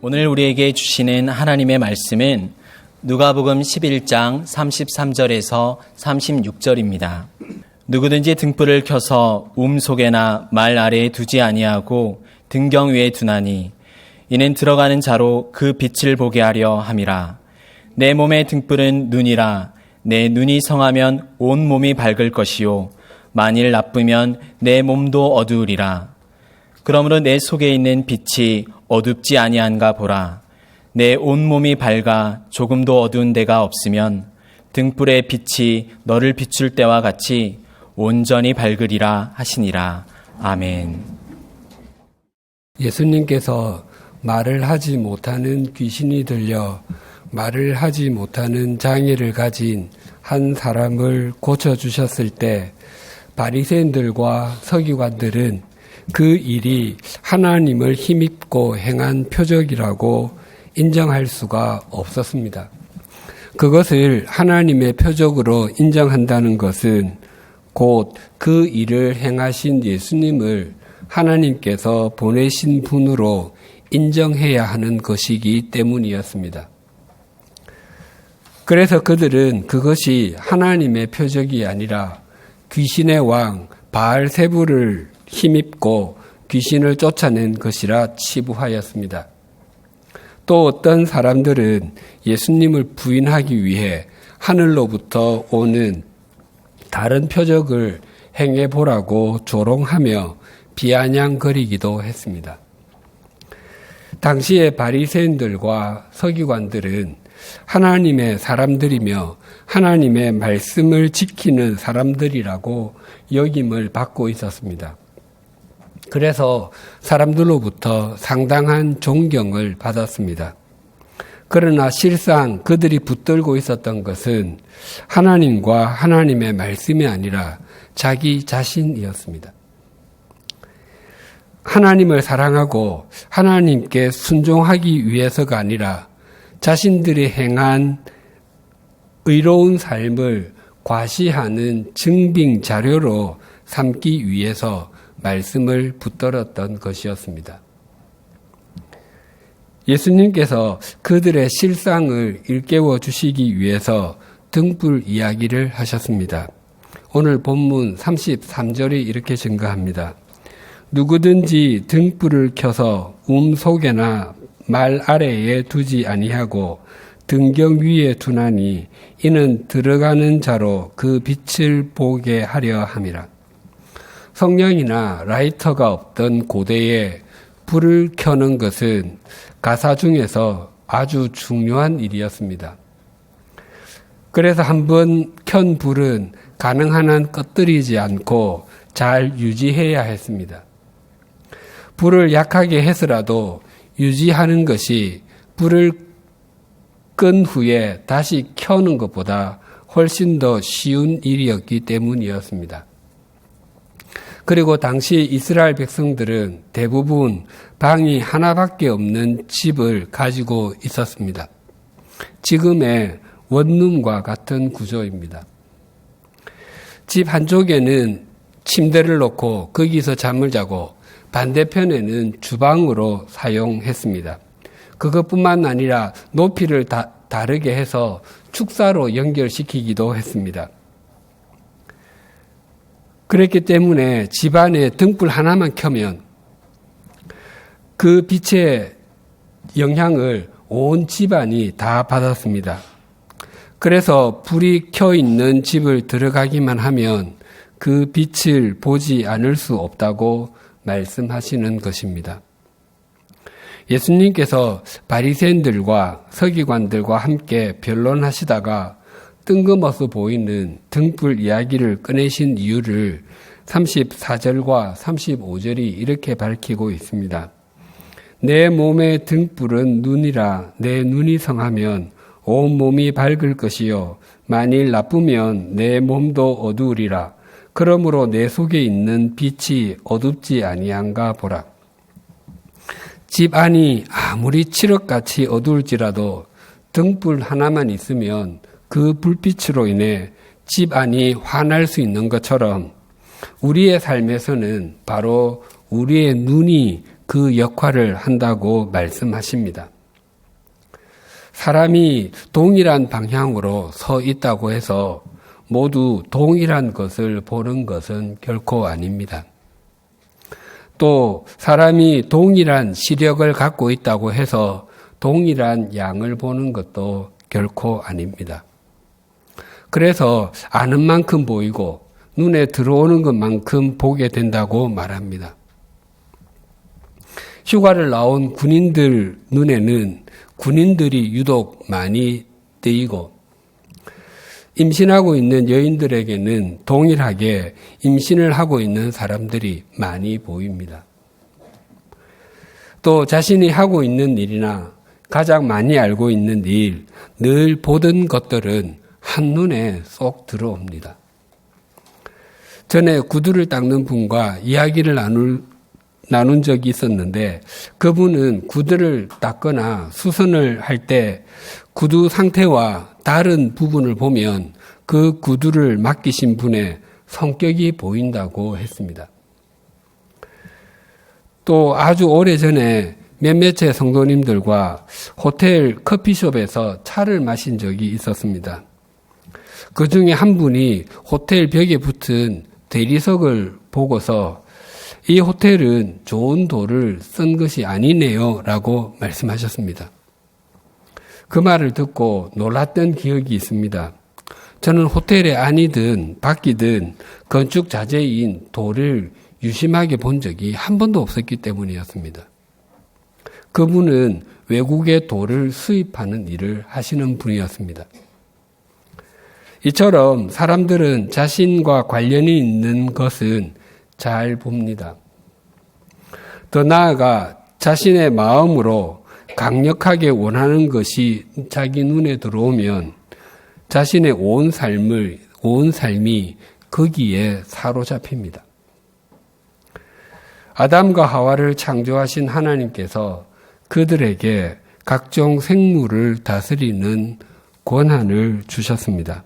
오늘 우리에게 주시는 하나님의 말씀은 누가복음 11장 33절에서 36절입니다. 누구든지 등불을 켜서 속에나 말 아래에 두지 아니하고 등경 위에 두나니 이는 들어가는 자로 그 빛을 보게 하려 함이라. 내 몸의 등불은 눈이라. 내 눈이 성하면 온 몸이 밝을 것이요 만일 나쁘면 내 몸도 어두우리라. 그러므로 내 속에 있는 빛이 어둡지 아니한가 보라. 내 온몸이 밝아 조금도 어두운 데가 없으면 등불의 빛이 너를 비출 때와 같이 온전히 밝으리라 하시니라. 아멘. 예수님께서 말을 하지 못하는 귀신이 들려 말을 하지 못하는 장애를 가진 한 사람을 고쳐주셨을 때 바리새인들과 서기관들은 그 일이 하나님을 힘입고 행한 표적이라고 인정할 수가 없었습니다. 그것을 하나님의 표적으로 인정한다는 것은 곧 그 일을 행하신 예수님을 하나님께서 보내신 분으로 인정해야 하는 것이기 때문이었습니다. 그래서 그들은 그것이 하나님의 표적이 아니라 귀신의 왕 바알세불을 힘입고 귀신을 쫓아낸 것이라 치부하였습니다. 또 어떤 사람들은 예수님을 부인하기 위해 하늘로부터 오는 다른 표적을 행해보라고 조롱하며 비아냥거리기도 했습니다. 당시의 바리새인들과 서기관들은 하나님의 사람들이며 하나님의 말씀을 지키는 사람들이라고 여김을 받고 있었습니다. 그래서 사람들로부터 상당한 존경을 받았습니다. 그러나 실상 그들이 붙들고 있었던 것은 하나님과 하나님의 말씀이 아니라 자기 자신이었습니다. 하나님을 사랑하고 하나님께 순종하기 위해서가 아니라 자신들이 행한 의로운 삶을 과시하는 증빙 자료로 삼기 위해서 말씀을 붙들었던 것이었습니다. 예수님께서 그들의 실상을 일깨워 주시기 위해서 등불 이야기를 하셨습니다. 오늘 본문 33절이 이렇게 증거합니다. 누구든지 등불을 켜서 속에나 말 아래에 두지 아니하고 등경 위에 두나니 이는 들어가는 자로 그 빛을 보게 하려 함이라. 성냥이나 라이터가 없던 고대에 불을 켜는 것은 가사 중에서 아주 중요한 일이었습니다. 그래서 한번 켠 불은 가능한 한 꺼뜨리지 않고 잘 유지해야 했습니다. 불을 약하게 해서라도 유지하는 것이 불을 끈 후에 다시 켜는 것보다 훨씬 더 쉬운 일이었기 때문이었습니다. 그리고 당시 이스라엘 백성들은 대부분 방이 하나밖에 없는 집을 가지고 있었습니다. 지금의 원룸과 같은 구조입니다. 집 한쪽에는 침대를 놓고 거기서 잠을 자고 반대편에는 주방으로 사용했습니다. 그것뿐만 아니라 높이를 다르게 해서 축사로 연결시키기도 했습니다. 그랬기 때문에 집안에 등불 하나만 켜면 그 빛의 영향을 온 집안이 다 받았습니다. 그래서 불이 켜 있는 집을 들어가기만 하면 그 빛을 보지 않을 수 없다고 말씀하시는 것입니다. 예수님께서 바리새인들과 서기관들과 함께 변론하시다가 뜬금없어 보이는 등불 이야기를 꺼내신 이유를 34절과 35절이 이렇게 밝히고 있습니다. 내 몸의 등불은 눈이라. 내 눈이 성하면 온 몸이 밝을 것이요 만일 나쁘면 내 몸도 어두우리라. 그러므로 내 속에 있는 빛이 어둡지 아니한가 보라. 집 안이 아무리 칠흑같이 어두울지라도 등불 하나만 있으면 그 불빛으로 인해 집 안이 환할 수 있는 것처럼 우리의 삶에서는 바로 우리의 눈이 그 역할을 한다고 말씀하십니다. 사람이 동일한 방향으로 서 있다고 해서 모두 동일한 것을 보는 것은 결코 아닙니다. 또 사람이 동일한 시력을 갖고 있다고 해서 동일한 양을 보는 것도 결코 아닙니다. 그래서 아는 만큼 보이고 눈에 들어오는 것만큼 보게 된다고 말합니다. 휴가를 나온 군인들 눈에는 군인들이 유독 많이 띄이고 임신하고 있는 여인들에게는 동일하게 임신을 하고 있는 사람들이 많이 보입니다. 또 자신이 하고 있는 일이나 가장 많이 알고 있는 일, 늘 보던 것들은 한눈에 쏙 들어옵니다. 전에 구두를 닦는 분과 이야기를 나눈 적이 있었는데 그분은 구두를 닦거나 수선을 할 때 구두 상태와 다른 부분을 보면 그 구두를 맡기신 분의 성격이 보인다고 했습니다. 또 아주 오래전에 몇몇의 성도님들과 호텔 커피숍에서 차를 마신 적이 있었습니다. 그 중에 한 분이 호텔 벽에 붙은 대리석을 보고서 이 호텔은 좋은 돌을 쓴 것이 아니네요 라고 말씀하셨습니다. 그 말을 듣고 놀랐던 기억이 있습니다. 저는 호텔에 안이든 밖이든 건축 자재인 돌을 유심하게 본 적이 한 번도 없었기 때문이었습니다. 그분은 외국의 돌을 수입하는 일을 하시는 분이었습니다. 이처럼 사람들은 자신과 관련이 있는 것은 잘 봅니다. 더 나아가 자신의 마음으로 강력하게 원하는 것이 자기 눈에 들어오면 자신의 온 삶이 거기에 사로잡힙니다. 아담과 하와를 창조하신 하나님께서 그들에게 각종 생물을 다스리는 권한을 주셨습니다.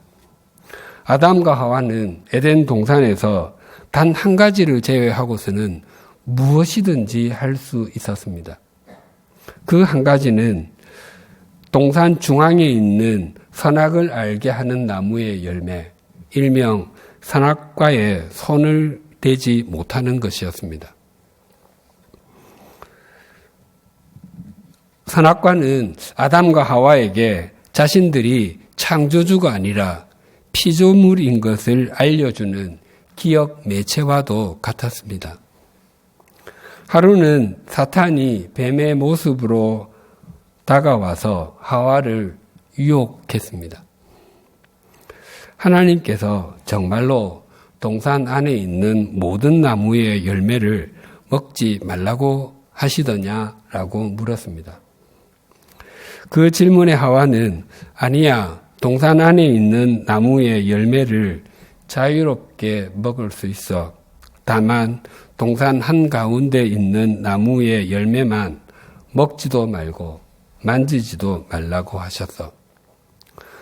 아담과 하와는 에덴 동산에서 단 한 가지를 제외하고서는 무엇이든지 할 수 있었습니다. 그 한 가지는 동산 중앙에 있는 선악을 알게 하는 나무의 열매, 일명 선악과에 손을 대지 못하는 것이었습니다. 선악과는 아담과 하와에게 자신들이 창조주가 아니라 피조물인 것을 알려주는 기억 매체와도 같았습니다. 하루는 사탄이 뱀의 모습으로 다가와서 하와를 유혹했습니다. 하나님께서 정말로 동산 안에 있는 모든 나무의 열매를 먹지 말라고 하시더냐라고 물었습니다. 그 질문에 하와는 아니야, 동산 안에 있는 나무의 열매를 자유롭게 먹을 수 있어. 다만 동산 한가운데 있는 나무의 열매만 먹지도 말고 만지지도 말라고 하셨어.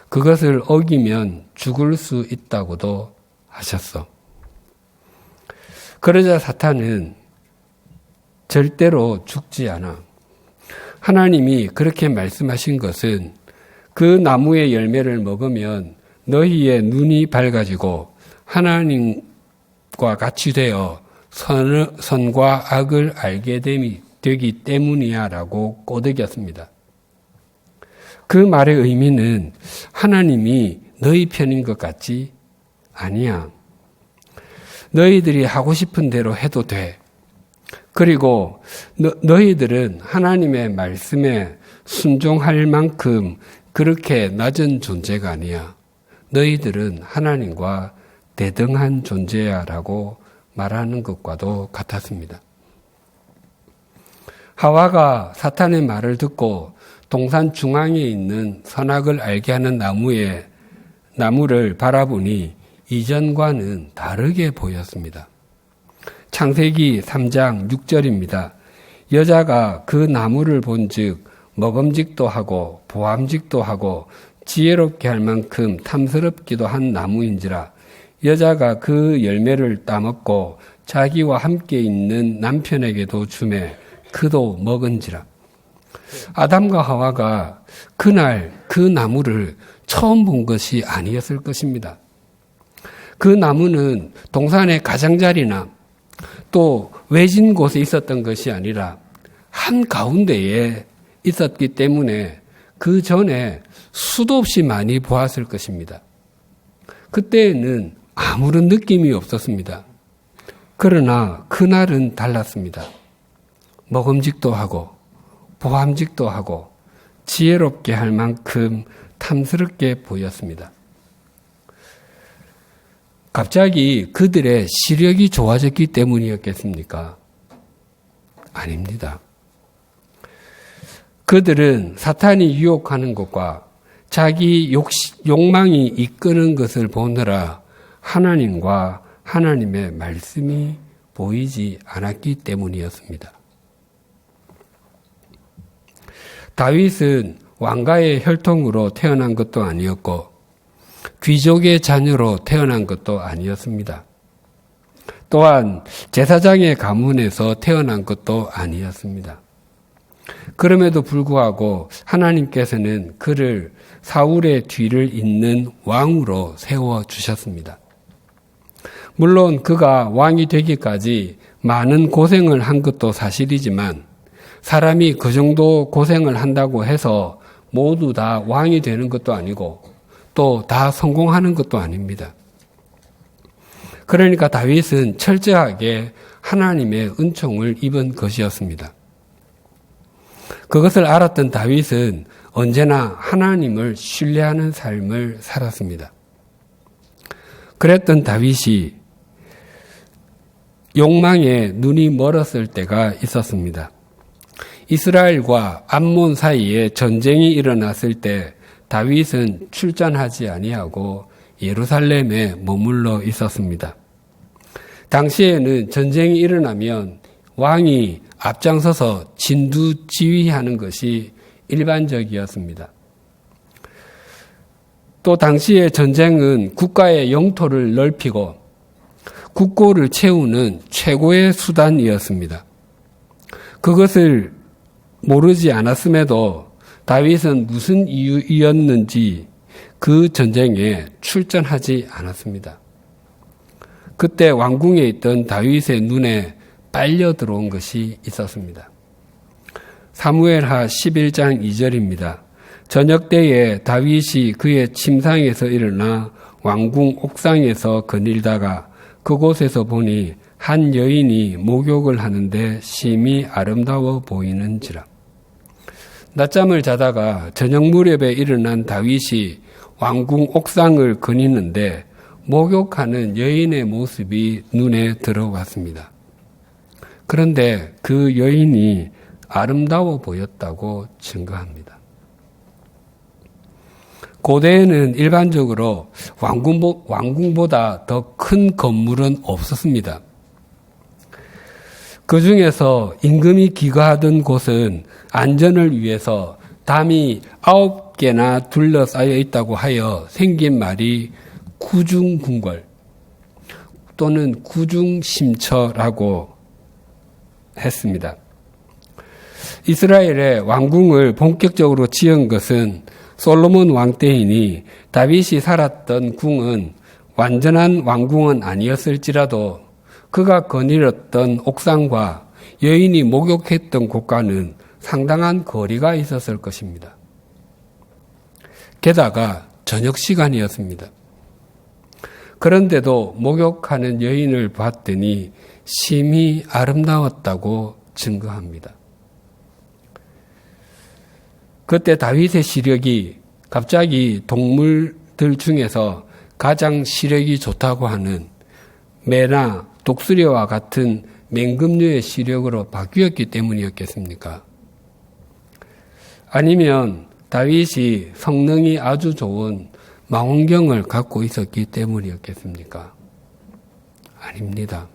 그것을 어기면 죽을 수 있다고도 하셨어. 그러자 사탄은 절대로 죽지 않아. 하나님이 그렇게 말씀하신 것은 그 나무의 열매를 먹으면 너희의 눈이 밝아지고 하나님과 같이 되어 선과 악을 알게 되기 때문이야 라고 꼬드겼습니다. 그 말의 의미는 하나님이 너희 편인 것 같지? 아니야. 너희들이 하고 싶은 대로 해도 돼. 그리고 너희들은 하나님의 말씀에 순종할 만큼 그렇게 낮은 존재가 아니야. 너희들은 하나님과 대등한 존재야 라고 말하는 것과도 같았습니다. 하와가 사탄의 말을 듣고 동산 중앙에 있는 선악을 알게 하는 나무를 바라보니 이전과는 다르게 보였습니다. 창세기 3장 6절입니다. 여자가 그 나무를 본즉 먹음직도 하고 보암직도 하고 지혜롭게 할 만큼 탐스럽기도 한 나무인지라 여자가 그 열매를 따먹고 자기와 함께 있는 남편에게도 주매 그도 먹은지라. 아담과 하와가 그날 그 나무를 처음 본 것이 아니었을 것입니다. 그 나무는 동산의 가장자리나 또 외진 곳에 있었던 것이 아니라 한가운데에 있었기 때문에 그 전에 수도 없이 많이 보았을 것입니다. 그때에는 아무런 느낌이 없었습니다. 그러나 그날은 달랐습니다. 먹음직도 하고 보암직도 하고 지혜롭게 할 만큼 탐스럽게 보였습니다. 갑자기 그들의 시력이 좋아졌기 때문이었겠습니까? 아닙니다. 그들은 사탄이 유혹하는 것과 자기 욕망이 이끄는 것을 보느라 하나님과 하나님의 말씀이 보이지 않았기 때문이었습니다. 다윗은 왕가의 혈통으로 태어난 것도 아니었고 귀족의 자녀로 태어난 것도 아니었습니다. 또한 제사장의 가문에서 태어난 것도 아니었습니다. 그럼에도 불구하고 하나님께서는 그를 사울의 뒤를 잇는 왕으로 세워주셨습니다. 물론 그가 왕이 되기까지 많은 고생을 한 것도 사실이지만 사람이 그 정도 고생을 한다고 해서 모두 다 왕이 되는 것도 아니고 또 다 성공하는 것도 아닙니다. 그러니까 다윗은 철저하게 하나님의 은총을 입은 것이었습니다. 그것을 알았던 다윗은 언제나 하나님을 신뢰하는 삶을 살았습니다. 그랬던 다윗이 욕망에 눈이 멀었을 때가 있었습니다. 이스라엘과 암몬 사이에 전쟁이 일어났을 때 다윗은 출전하지 아니하고 예루살렘에 머물러 있었습니다. 당시에는 전쟁이 일어나면 왕이 앞장서서 진두지휘하는 것이 일반적이었습니다. 또 당시의 전쟁은 국가의 영토를 넓히고 국고를 채우는 최고의 수단이었습니다. 그것을 모르지 않았음에도 다윗은 무슨 이유였는지 그 전쟁에 출전하지 않았습니다. 그때 왕궁에 있던 다윗의 눈에 빨려 들어온 것이 있었습니다. 사무엘하 11장 2절입니다. 저녁 때에 다윗이 그의 침상에서 일어나 왕궁 옥상에서 거닐다가 그곳에서 보니 한 여인이 목욕을 하는데 심히 아름다워 보이는지라. 낮잠을 자다가 저녁 무렵에 일어난 다윗이 왕궁 옥상을 거니는데 목욕하는 여인의 모습이 눈에 들어왔습니다. 그런데 그 여인이 아름다워 보였다고 증거합니다. 고대에는 일반적으로 왕궁보다 더 큰 건물은 없었습니다. 그 중에서 임금이 기거하던 곳은 안전을 위해서 담이 9개나 둘러싸여 있다고 하여 생긴 말이 구중궁궐 또는 구중심처라고 했습니다. 이스라엘의 왕궁을 본격적으로 지은 것은 솔로몬 왕 때이니 다윗이 살았던 궁은 완전한 왕궁은 아니었을지라도 그가 거닐었던 옥상과 여인이 목욕했던 곳과는 상당한 거리가 있었을 것입니다. 게다가 저녁 시간이었습니다. 그런데도 목욕하는 여인을 봤더니 심히 아름다웠다고 증거합니다. 그때 다윗의 시력이 갑자기 동물들 중에서 가장 시력이 좋다고 하는 매나 독수리와 같은 맹금류의 시력으로 바뀌었기 때문이었겠습니까? 아니면 다윗이 성능이 아주 좋은 망원경을 갖고 있었기 때문이었겠습니까? 아닙니다.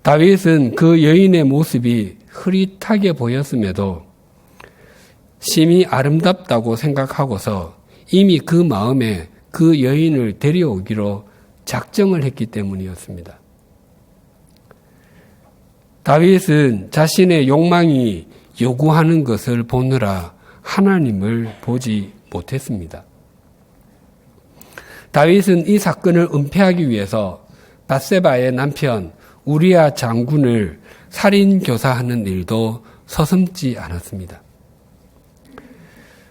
다윗은 그 여인의 모습이 흐릿하게 보였음에도 심히 아름답다고 생각하고서 이미 그 마음에 그 여인을 데려오기로 작정을 했기 때문이었습니다. 다윗은 자신의 욕망이 요구하는 것을 보느라 하나님을 보지 못했습니다. 다윗은 이 사건을 은폐하기 위해서 밧세바의 남편 우리아 장군을 살인교사하는 일도 서슴지 않았습니다.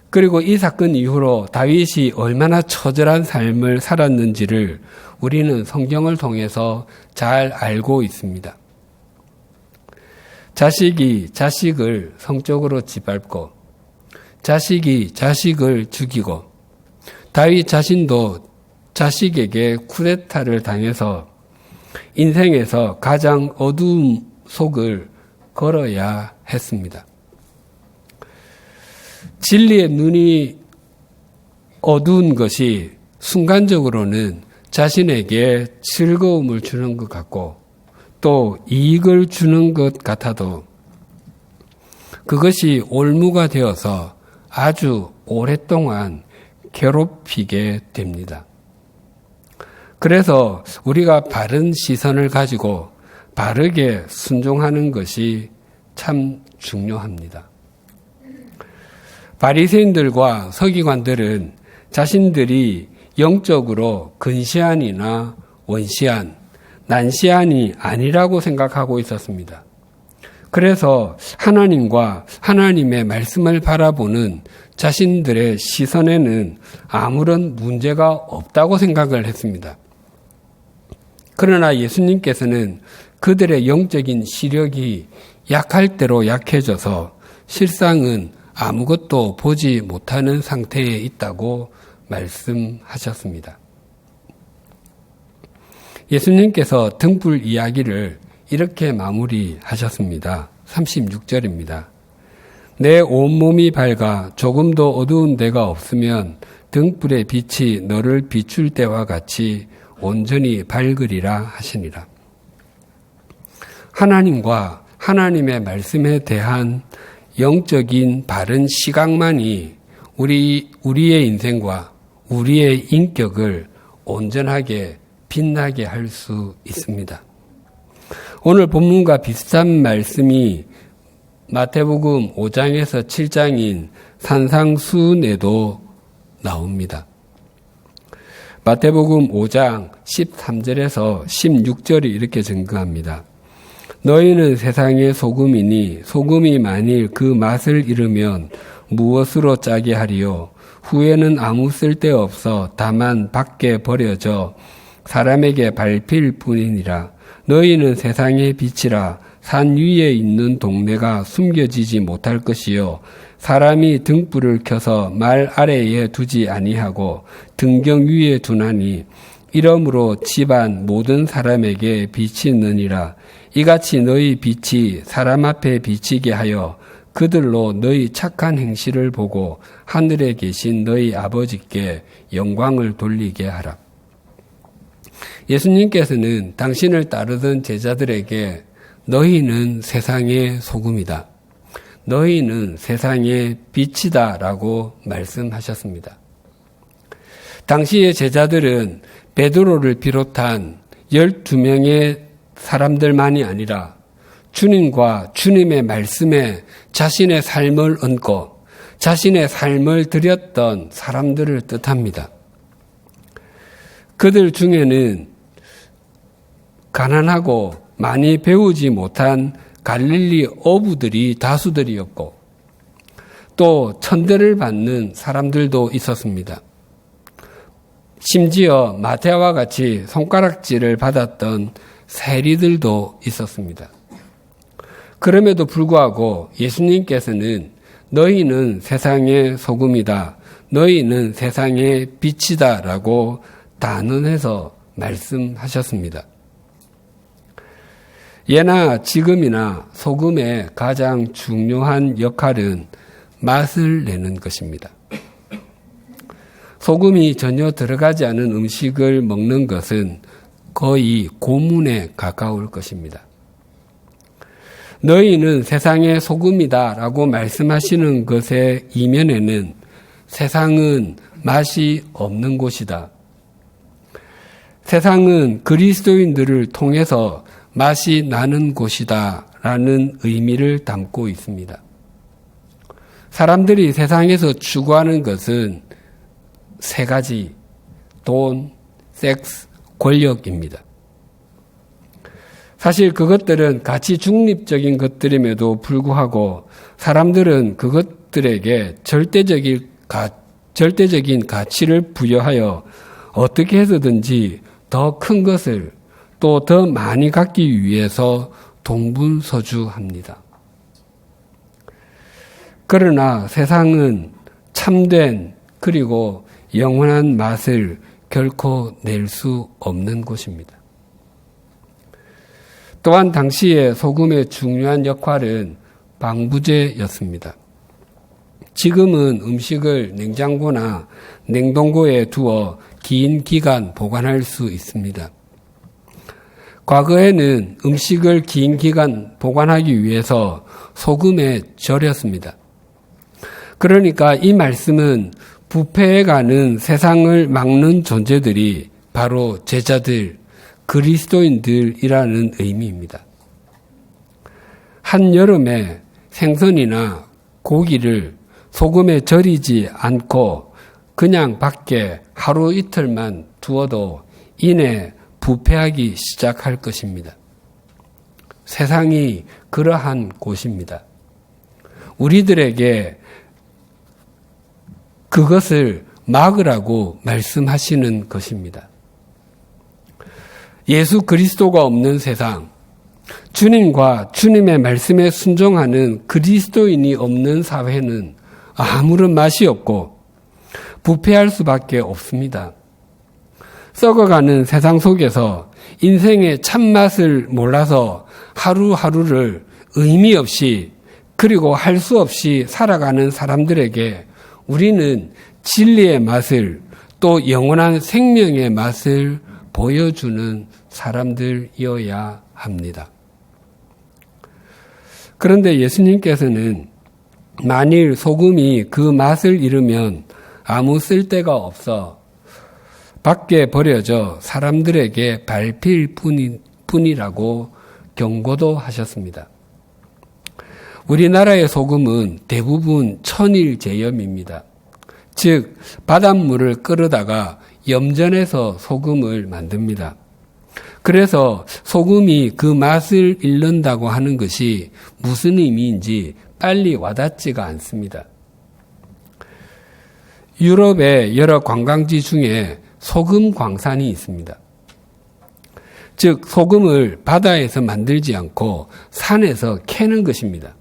그리고 이 사건 이후로 다윗이 얼마나 처절한 삶을 살았는지를 우리는 성경을 통해서 잘 알고 있습니다. 자식이 자식을 성적으로 짓밟고 자식이 자식을 죽이고 다윗 자신도 자식에게 쿠데타를 당해서 인생에서 가장 어두운 속을 걸어야 했습니다. 진리의 눈이 어두운 것이 순간적으로는 자신에게 즐거움을 주는 것 같고 또 이익을 주는 것 같아도 그것이 올무가 되어서 아주 오랫동안 괴롭히게 됩니다. 그래서 우리가 바른 시선을 가지고 바르게 순종하는 것이 참 중요합니다. 바리새인들과 서기관들은 자신들이 영적으로 근시안이나 원시안, 난시안이 아니라고 생각하고 있었습니다. 그래서 하나님과 하나님의 말씀을 바라보는 자신들의 시선에는 아무런 문제가 없다고 생각을 했습니다. 그러나 예수님께서는 그들의 영적인 시력이 약할 대로 약해져서 실상은 아무것도 보지 못하는 상태에 있다고 말씀하셨습니다. 예수님께서 등불 이야기를 이렇게 마무리하셨습니다. 36절입니다. 내 온몸이 밝아 조금도 어두운 데가 없으면 등불의 빛이 너를 비출 때와 같이 온전히 밝으리라 하시니라. 하나님과 하나님의 말씀에 대한 영적인 바른 시각만이 우리의 인생과 우리의 인격을 온전하게 빛나게 할 수 있습니다. 오늘 본문과 비슷한 말씀이 마태복음 5장에서 7장인 산상수훈에도 나옵니다. 마태복음 5장 13절에서 16절이 이렇게 증거합니다. 너희는 세상의 소금이니 소금이 만일 그 맛을 잃으면 무엇으로 짜게 하리요? 후에는 아무 쓸데없어 다만 밖에 버려져 사람에게 밟힐 뿐이니라. 너희는 세상의 빛이라. 산 위에 있는 동네가 숨겨지지 못할 것이요 사람이 등불을 켜서 말 아래에 두지 아니하고 등경 위에 두나니 이러므로 집안 모든 사람에게 빛이 있느니라. 이같이 너희 빛이 사람 앞에 비치게 하여 그들로 너희 착한 행실을 보고 하늘에 계신 너희 아버지께 영광을 돌리게 하라. 예수님께서는 당신을 따르던 제자들에게 너희는 세상의 소금이다. 너희는 세상의 빛이다 라고 말씀하셨습니다. 당시의 제자들은 베드로를 비롯한 12명의 사람들만이 아니라 주님과 주님의 말씀에 자신의 삶을 얹고 자신의 삶을 드렸던 사람들을 뜻합니다. 그들 중에는 가난하고 많이 배우지 못한 갈릴리 어부들이 다수들이었고 또 천대를 받는 사람들도 있었습니다. 심지어 마태와 같이 손가락질을 받았던 세리들도 있었습니다. 그럼에도 불구하고 예수님께서는 너희는 세상의 소금이다. 너희는 세상의 빛이다 라고 단언해서 말씀하셨습니다. 예나 지금이나 소금의 가장 중요한 역할은 맛을 내는 것입니다. 소금이 전혀 들어가지 않은 음식을 먹는 것은 거의 고문에 가까울 것입니다. 너희는 세상의 소금이다 라고 말씀하시는 것의 이면에는 세상은 맛이 없는 곳이다. 세상은 그리스도인들을 통해서 맛이 나는 곳이다 라는 의미를 담고 있습니다. 사람들이 세상에서 추구하는 것은 세 가지: 돈, 섹스, 권력입니다. 사실 그것들은 가치 중립적인 것들임에도 불구하고 사람들은 그것들에게 절대적인 가치를 부여하여 어떻게 해서든지 더 큰 것을 또 더 많이 갖기 위해서 동분서주합니다. 그러나 세상은 참된 그리고 영원한 맛을 결코 낼 수 없는 곳입니다. 또한 당시에 소금의 중요한 역할은 방부제였습니다. 지금은 음식을 냉장고나 냉동고에 두어 긴 기간 보관할 수 있습니다. 과거에는 음식을 긴 기간 보관하기 위해서 소금에 절였습니다. 그러니까 이 말씀은 부패해가는 세상을 막는 존재들이 바로 제자들, 그리스도인들이라는 의미입니다. 한여름에 생선이나 고기를 소금에 절이지 않고 그냥 밖에 하루 이틀만 두어도 이내 부패하기 시작할 것입니다. 세상이 그러한 곳입니다. 우리들에게 그것을 막으라고 말씀하시는 것입니다. 예수 그리스도가 없는 세상, 주님과 주님의 말씀에 순종하는 그리스도인이 없는 사회는 아무런 맛이 없고 부패할 수밖에 없습니다. 썩어가는 세상 속에서 인생의 참맛을 몰라서 하루하루를 의미 없이 그리고 할 수 없이 살아가는 사람들에게 우리는 진리의 맛을 또 영원한 생명의 맛을 보여주는 사람들이어야 합니다. 그런데 예수님께서는 만일 소금이 그 맛을 잃으면 아무 쓸데가 없어 밖에 버려져 사람들에게 밟힐 뿐이라고 경고도 하셨습니다. 우리나라의 소금은 대부분 천일제염입니다. 즉 바닷물을 끓여다가 염전해서 소금을 만듭니다. 그래서 소금이 그 맛을 잃는다고 하는 것이 무슨 의미인지 빨리 와닿지가 않습니다. 유럽의 여러 관광지 중에 소금 광산이 있습니다. 즉 소금을 바다에서 만들지 않고 산에서 캐는 것입니다.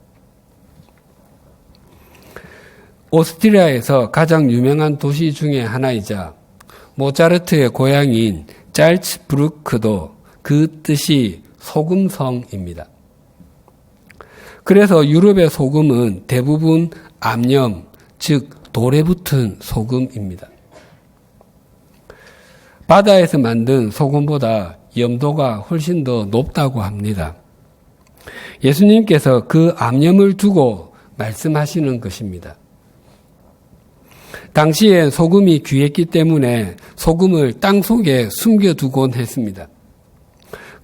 오스트리아에서 가장 유명한 도시 중에 하나이자 모차르트의 고향인 잘츠부르크도 그 뜻이 소금성입니다. 그래서 유럽의 소금은 대부분 암염, 즉 돌에 붙은 소금입니다. 바다에서 만든 소금보다 염도가 훨씬 더 높다고 합니다. 예수님께서 그 암염을 두고 말씀하시는 것입니다. 당시에 소금이 귀했기 때문에 소금을 땅속에 숨겨두곤 했습니다.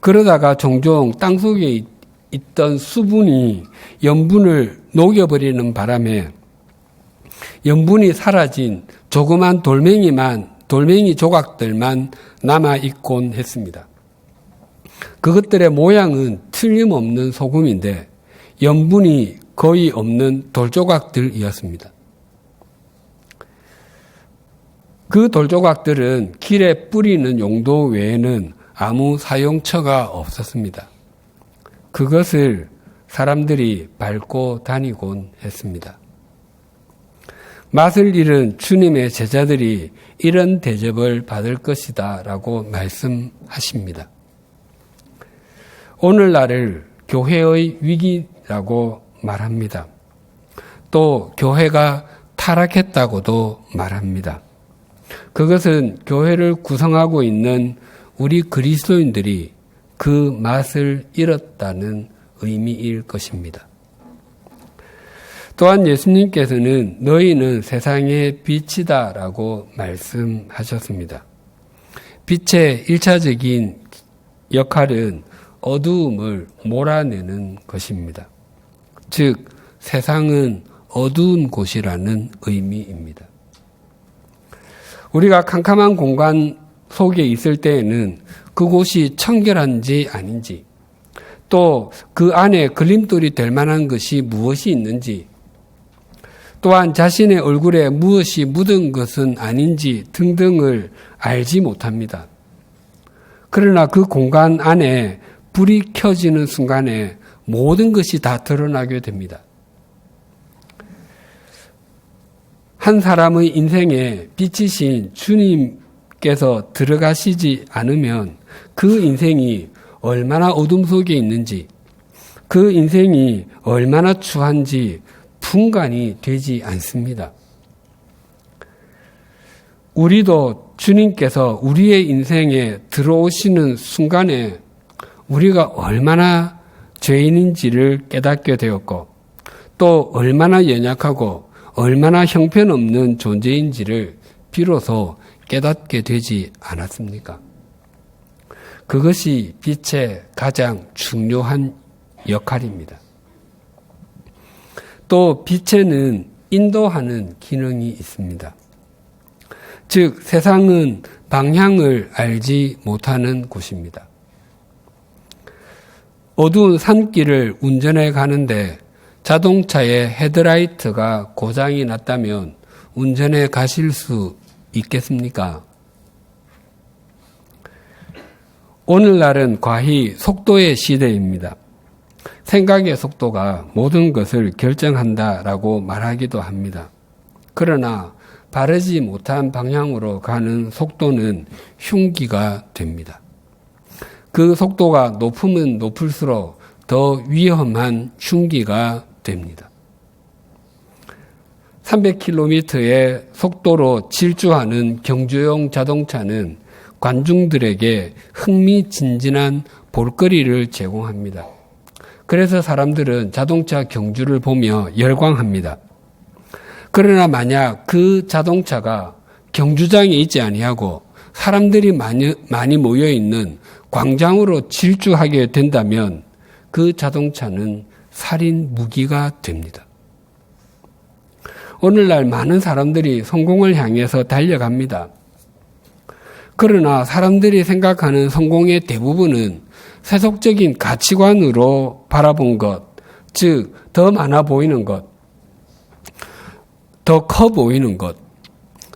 그러다가 종종 땅속에 있던 수분이 염분을 녹여버리는 바람에 염분이 사라진 조그만 돌멩이 조각들만 남아있곤 했습니다. 그것들의 모양은 틀림없는 소금인데 염분이 거의 없는 돌조각들이었습니다. 그 돌조각들은 길에 뿌리는 용도 외에는 아무 사용처가 없었습니다. 그것을 사람들이 밟고 다니곤 했습니다. 맛을 잃은 주님의 제자들이 이런 대접을 받을 것이다 라고 말씀하십니다. 오늘날을 교회의 위기라고 말합니다. 또 교회가 타락했다고도 말합니다. 그것은 교회를 구성하고 있는 우리 그리스도인들이 그 맛을 잃었다는 의미일 것입니다. 또한 예수님께서는 너희는 세상의 빛이다 라고 말씀하셨습니다. 빛의 1차적인 역할은 어두움을 몰아내는 것입니다. 즉 세상은 어두운 곳이라는 의미입니다. 우리가 캄캄한 공간 속에 있을 때에는 그곳이 청결한지 아닌지, 또 그 안에 걸림돌이 될 만한 것이 무엇이 있는지, 또한 자신의 얼굴에 무엇이 묻은 것은 아닌지 등등을 알지 못합니다. 그러나 그 공간 안에 불이 켜지는 순간에 모든 것이 다 드러나게 됩니다. 한 사람의 인생에 빛이신 주님께서 들어가시지 않으면 그 인생이 얼마나 어둠 속에 있는지, 그 인생이 얼마나 추한지 분간이 되지 않습니다. 우리도 주님께서 우리의 인생에 들어오시는 순간에 우리가 얼마나 죄인인지를 깨닫게 되었고, 또 얼마나 연약하고 얼마나 형편없는 존재인지를 비로소 깨닫게 되지 않았습니까? 그것이 빛의 가장 중요한 역할입니다. 또 빛에는 인도하는 기능이 있습니다. 즉, 세상은 방향을 알지 못하는 곳입니다. 어두운 산길을 운전해 가는데 자동차의 헤드라이트가 고장이 났다면 운전해 가실 수 있겠습니까? 오늘날은 과히 속도의 시대입니다. 생각의 속도가 모든 것을 결정한다라고 말하기도 합니다. 그러나 바르지 못한 방향으로 가는 속도는 흉기가 됩니다. 그 속도가 높으면 높을수록 더 위험한 흉기가 됩니다. 300km의 속도로 질주하는 경주용 자동차는 관중들에게 흥미진진한 볼거리를 제공합니다. 그래서 사람들은 자동차 경주를 보며 열광합니다. 그러나 만약 그 자동차가 경주장에 있지 아니하고 사람들이 많이 모여있는 광장으로 질주하게 된다면 그 자동차는 살인 무기가 됩니다. 오늘날 많은 사람들이 성공을 향해서 달려갑니다. 그러나 사람들이 생각하는 성공의 대부분은 세속적인 가치관으로 바라본 것, 즉 더 많아 보이는 것, 더 커 보이는 것,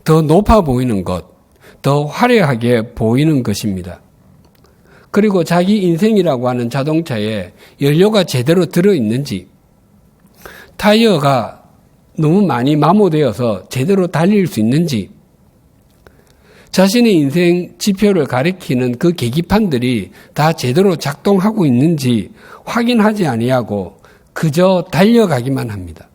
더 높아 보이는 것, 더 화려하게 보이는 것입니다. 그리고 자기 인생이라고 하는 자동차에 연료가 제대로 들어있는지, 타이어가 너무 많이 마모되어서 제대로 달릴 수 있는지, 자신의 인생 지표를 가리키는 그 계기판들이 다 제대로 작동하고 있는지 확인하지 아니하고 그저 달려가기만 합니다.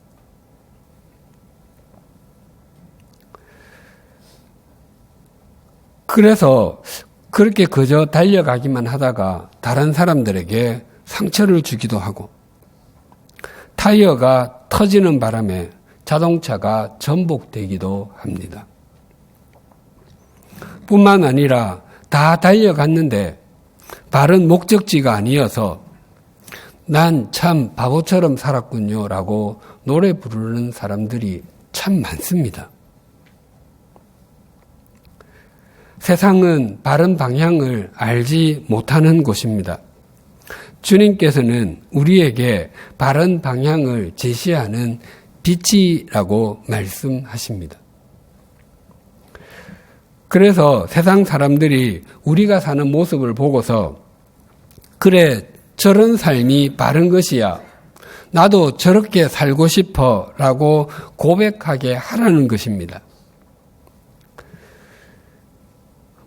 그래서 그렇게 그저 달려가기만 하다가 다른 사람들에게 상처를 주기도 하고, 타이어가 터지는 바람에 자동차가 전복되기도 합니다. 뿐만 아니라 다 달려갔는데 바른 목적지가 아니어서 난 참 바보처럼 살았군요 라고 노래 부르는 사람들이 참 많습니다. 세상은 바른 방향을 알지 못하는 곳입니다. 주님께서는 우리에게 바른 방향을 제시하는 빛이라고 말씀하십니다. 그래서 세상 사람들이 우리가 사는 모습을 보고서 그래, 저런 삶이 바른 것이야, 나도 저렇게 살고 싶어 라고 고백하게 하라는 것입니다.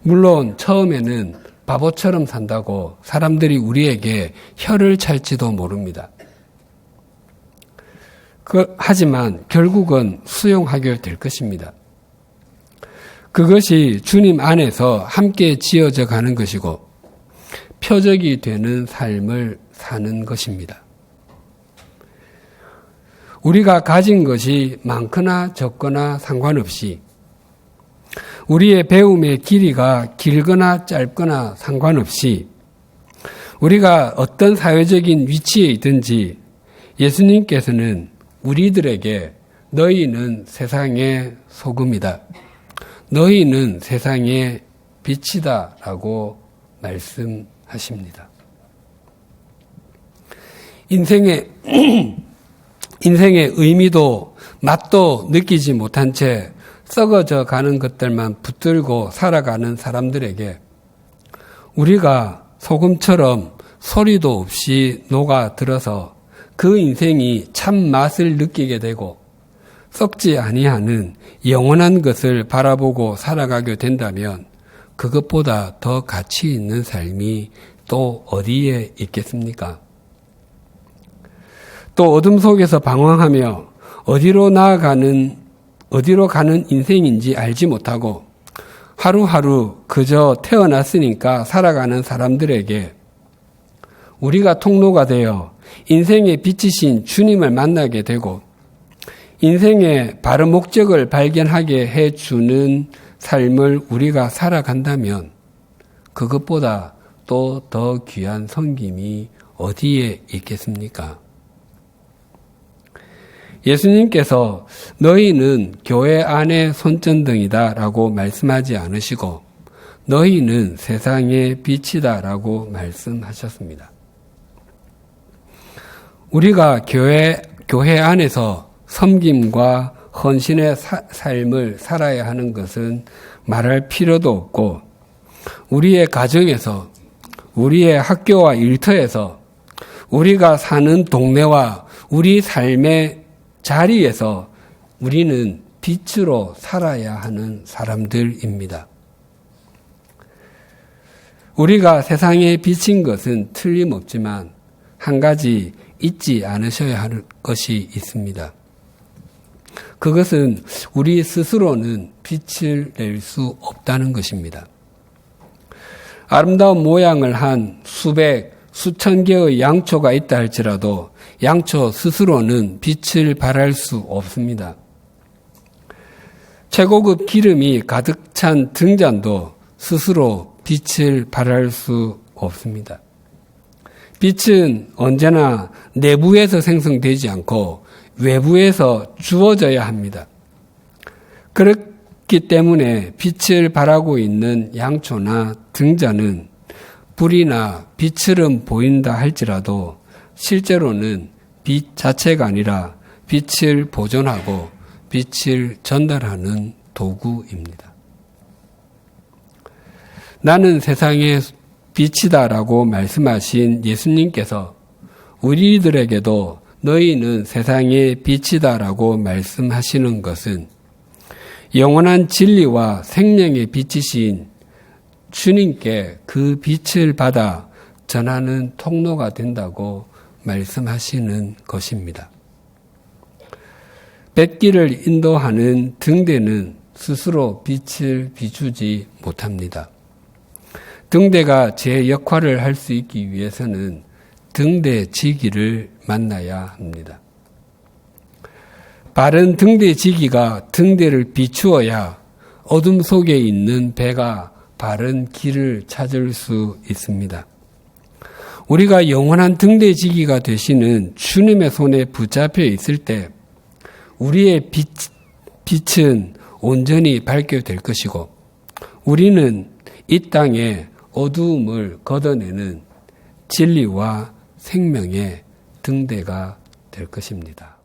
물론 처음에는 바보처럼 산다고 사람들이 우리에게 혀를 찰지도 모릅니다. 하지만 결국은 수용하게 될 것입니다. 그것이 주님 안에서 함께 지어져 가는 것이고 표적이 되는 삶을 사는 것입니다. 우리가 가진 것이 많거나 적거나 상관없이, 우리의 배움의 길이가 길거나 짧거나 상관없이, 우리가 어떤 사회적인 위치에 있든지 예수님께서는 우리들에게 너희는 세상의 소금이다. 너희는 세상의 빛이다. 라고 말씀하십니다. 인생의 의미도 맛도 느끼지 못한 채 썩어져 가는 것들만 붙들고 살아가는 사람들에게 우리가 소금처럼 소리도 없이 녹아들어서 그 인생이 참 맛을 느끼게 되고 썩지 아니하는 영원한 것을 바라보고 살아가게 된다면 그것보다 더 가치 있는 삶이 또 어디에 있겠습니까? 또 어둠 속에서 방황하며 어디로 가는 인생인지 알지 못하고 하루하루 그저 태어났으니까 살아가는 사람들에게 우리가 통로가 되어 인생의 빛이신 주님을 만나게 되고 인생의 바른 목적을 발견하게 해주는 삶을 우리가 살아간다면 그것보다 또 더 귀한 섬김이 어디에 있겠습니까? 예수님께서 너희는 교회 안의 손전등이다 라고 말씀하지 않으시고 너희는 세상의 빛이다 라고 말씀하셨습니다. 우리가 교회 안에서 섬김과 헌신의 삶을 살아야 하는 것은 말할 필요도 없고 우리의 가정에서 우리의 학교와 일터에서 우리가 사는 동네와 우리 삶의 자리에서 우리는 빛으로 살아야 하는 사람들입니다. 우리가 세상에 비친 것은 틀림없지만 한 가지 잊지 않으셔야 할 것이 있습니다. 그것은 우리 스스로는 빛을 낼 수 없다는 것입니다. 아름다운 모양을 한 수천 개의 양초가 있다 할지라도 양초 스스로는 빛을 발할 수 없습니다. 최고급 기름이 가득 찬 등잔도 스스로 빛을 발할 수 없습니다. 빛은 언제나 내부에서 생성되지 않고 외부에서 주어져야 합니다. 그렇기 때문에 빛을 발하고 있는 양초나 등잔은 불이나 빛처럼 보인다 할지라도 실제로는 빛 자체가 아니라 빛을 보존하고 빛을 전달하는 도구입니다. 나는 세상의 빛이다라고 말씀하신 예수님께서 우리들에게도 너희는 세상의 빛이다라고 말씀하시는 것은 영원한 진리와 생명의 빛이신 주님께 그 빛을 받아 전하는 통로가 된다고 말씀하시는 것입니다. 뱃길을 인도하는 등대는 스스로 빛을 비추지 못합니다. 등대가 제 역할을 할 수 있기 위해서는 등대지기를 만나야 합니다. 바른 등대지기가 등대를 비추어야 어둠 속에 있는 배가 바른 길을 찾을 수 있습니다. 우리가 영원한 등대지기가 되시는 주님의 손에 붙잡혀 있을 때 우리의 빛은 온전히 밝게 될 것이고 우리는 이 땅에 어두움을 걷어내는 진리와 생명의 등대가 될 것입니다.